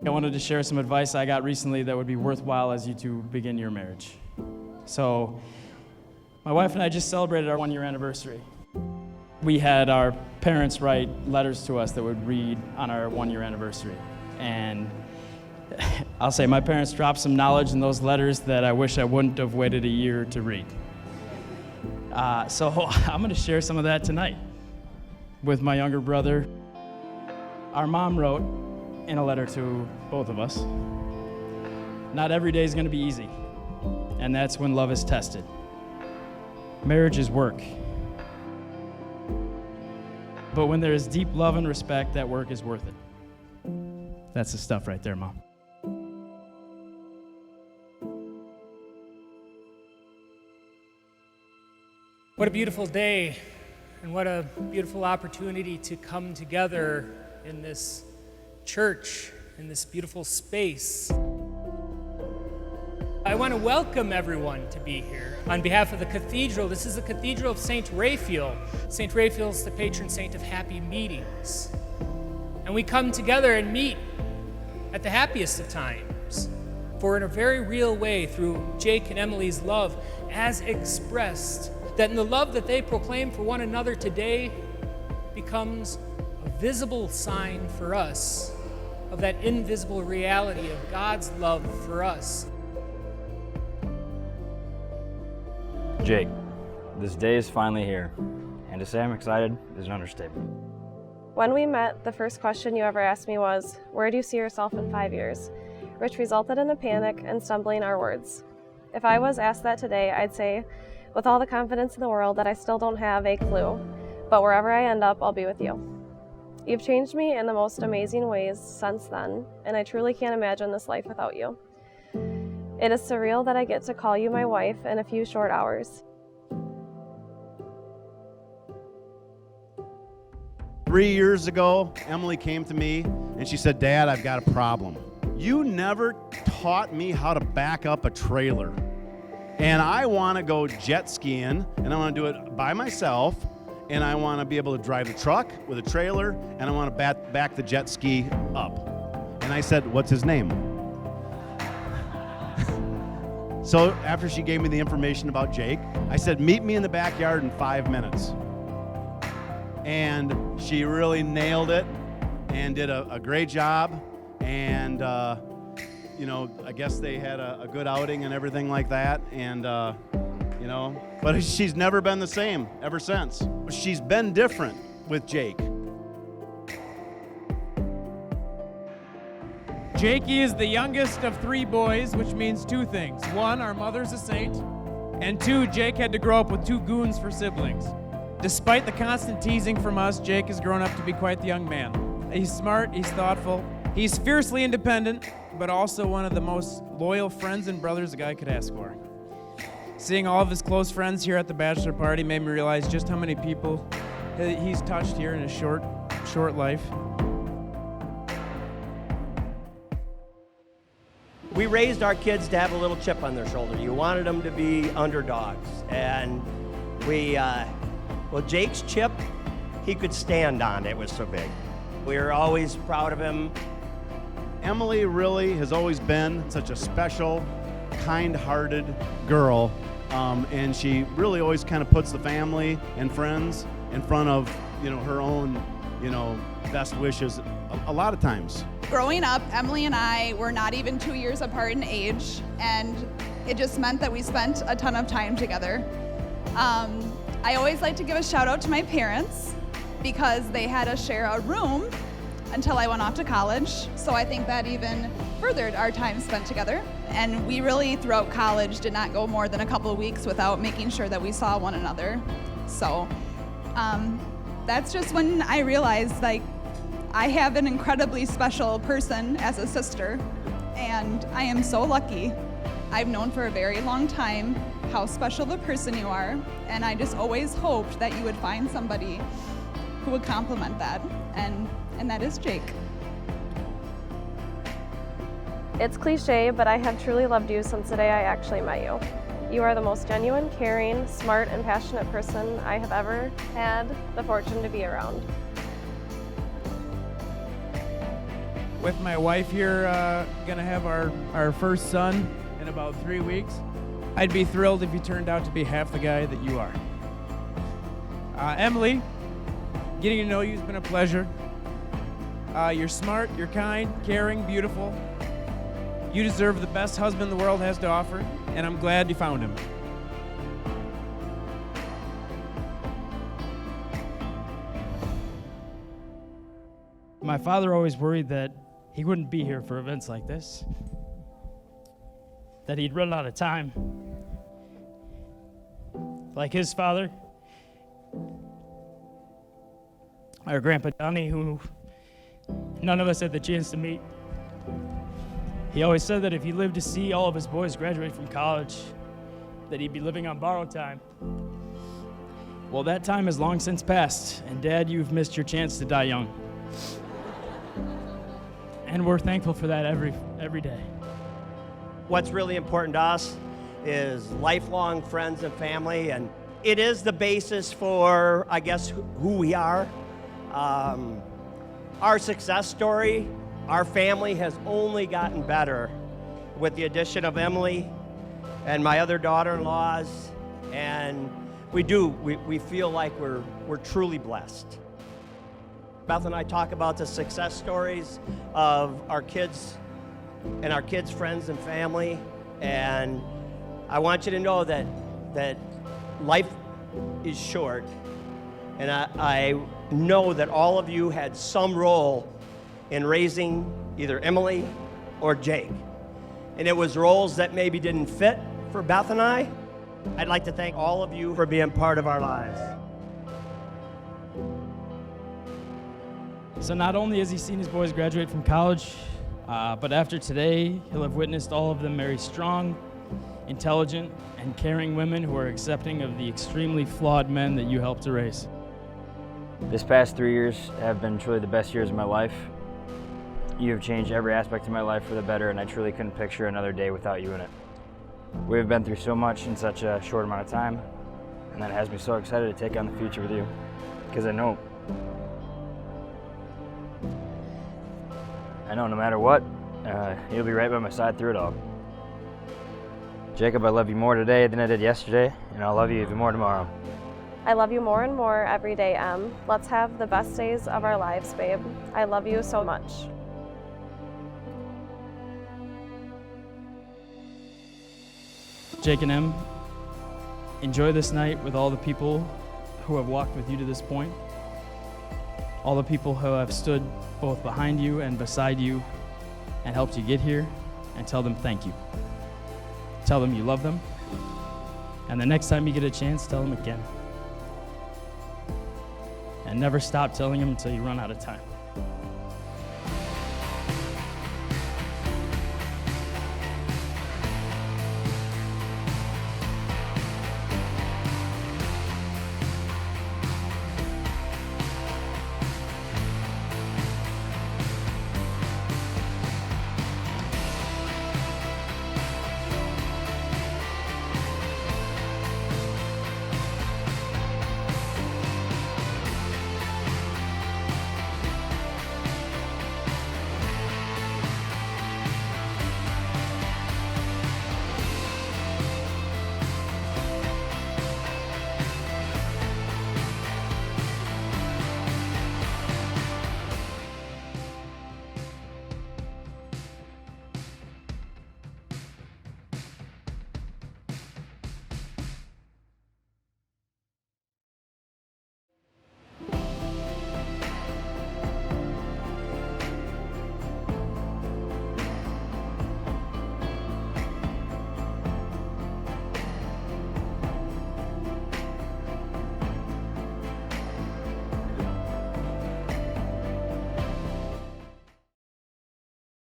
I wanted to share some advice I got recently that would be worthwhile as you two begin your marriage. So, my wife and I just celebrated our 1-year anniversary. We had our parents write letters to us that would read on our 1-year anniversary. And I'll say my parents dropped some knowledge in those letters that I wish I wouldn't have waited a year to read. So I'm going to share some of that tonight with my younger brother. Our mom wrote in a letter to both of us, "Not every day is going to be easy, and that's when love is tested. Marriage is work. But when there is deep love and respect, that work is worth it." That's the stuff right there, Mom. What a beautiful day, and what a beautiful opportunity to come together in this church, in this beautiful space. I want to welcome everyone to be here. On behalf of the cathedral, this is the Cathedral of St. Raphael. St. Raphael is the patron saint of happy meetings. And we come together and meet at the happiest of times, for in a very real way, through Jake and Emily's love, as expressed, that in the love that they proclaim for one another today becomes a visible sign for us of that invisible reality of God's love for us. Jake, this day is finally here, and to say I'm excited is an understatement. When we met, the first question you ever asked me was, "Where do you see yourself in 5 years?" which resulted in a panic and stumbling our words. If I was asked that today, I'd say, with all the confidence in the world, that I still don't have a clue, but wherever I end up, I'll be with you. You've changed me in the most amazing ways since then, and I truly can't imagine this life without you. It is surreal that I get to call you my wife in a few short hours. 3 years ago, Emily came to me and she said, "Dad, I've got a problem. You never taught me how to back up a trailer. And I want to go jet skiing, and I want to do it by myself, and I want to be able to drive the truck with a trailer, and I want to back the jet ski up." And I said, "What's his name?" So after she gave me the information about Jake, I said, "Meet me in the backyard in 5 minutes." And she really nailed it and did a great job. And, I guess they had a good outing and everything like that. And, but she's never been the same ever since. She's been different with Jake. Jakey is the youngest of 3 boys, which means 2 things. 1, our mother's a saint, and 2, Jake had to grow up with 2 goons for siblings. Despite the constant teasing from us, Jake has grown up to be quite the young man. He's smart, he's thoughtful, he's fiercely independent, but also one of the most loyal friends and brothers a guy could ask for. Seeing all of his close friends here at the bachelor party made me realize just how many people he's touched here in his short life. We raised our kids to have a little chip on their shoulder. You wanted them to be underdogs. And Jake's chip, he could stand on. It was so big. We were always proud of him. Emily really has always been such a special, kind-hearted girl, and she really always kind of puts the family and friends in front of, her own, best wishes a lot of times. Growing up, Emily and I were not even 2 years apart in age, and it just meant that we spent a ton of time together. I always like to give a shout out to my parents because they had us share a room until I went off to college, so I think that even furthered our time spent together. And we really, throughout college, did not go more than a couple of weeks without making sure that we saw one another. So that's just when I realized, I have an incredibly special person as a sister, and I am so lucky. I've known for a very long time how special of a person you are, and I just always hoped that you would find somebody who would complement that, and that is Jake. It's cliche, but I have truly loved you since the day I actually met you. You are the most genuine, caring, smart, and passionate person I have ever had the fortune to be around. with my wife here, gonna have our first son in about 3 weeks. I'd be thrilled if you turned out to be half the guy that you are. Emily, getting to know you has been a pleasure. You're smart, you're kind, caring, beautiful. You deserve the best husband the world has to offer, and I'm glad you found him. My father always worried that he wouldn't be here for events like this, that he'd run out of time. Like his father, our Grandpa Donnie, who none of us had the chance to meet. He always said that if he lived to see all of his boys graduate from college, that he'd be living on borrowed time. Well, that time has long since passed, and Dad, you've missed your chance to die young. And we're thankful for that every day. What's really important to us is lifelong friends and family, and it is the basis for, I guess, who we are. Our success story, our family has only gotten better with the addition of Emily and my other daughter-in-laws, and we feel like we're truly blessed. Beth and I talk about the success stories of our kids and our kids' friends and family, and I want you to know that life is short, and I know that all of you had some role in raising either Emily or Jake, and it was roles that maybe didn't fit for Beth and I. I'd like to thank all of you for being part of our lives. So not only has he seen his boys graduate from college, but after today, he'll have witnessed all of them marry strong, intelligent, and caring women who are accepting of the extremely flawed men that you helped to raise. This past 3 years have been truly the best years of my life. You have changed every aspect of my life for the better, and I truly couldn't picture another day without you in it. We have been through so much in such a short amount of time, and that has me so excited to take on the future with you, because I know no matter what, you'll be right by my side through it all. Jacob, I love you more today than I did yesterday, and I'll love you even more tomorrow. I love you more and more every day, Em. Let's have the best days of our lives, babe. I love you so much. Jake and Em, enjoy this night with all the people who have walked with you to this point, all the people who have stood both behind you and beside you and helped you get here, and tell them thank you. Tell them you love them, and the next time you get a chance, tell them again. And never stop telling them until you run out of time.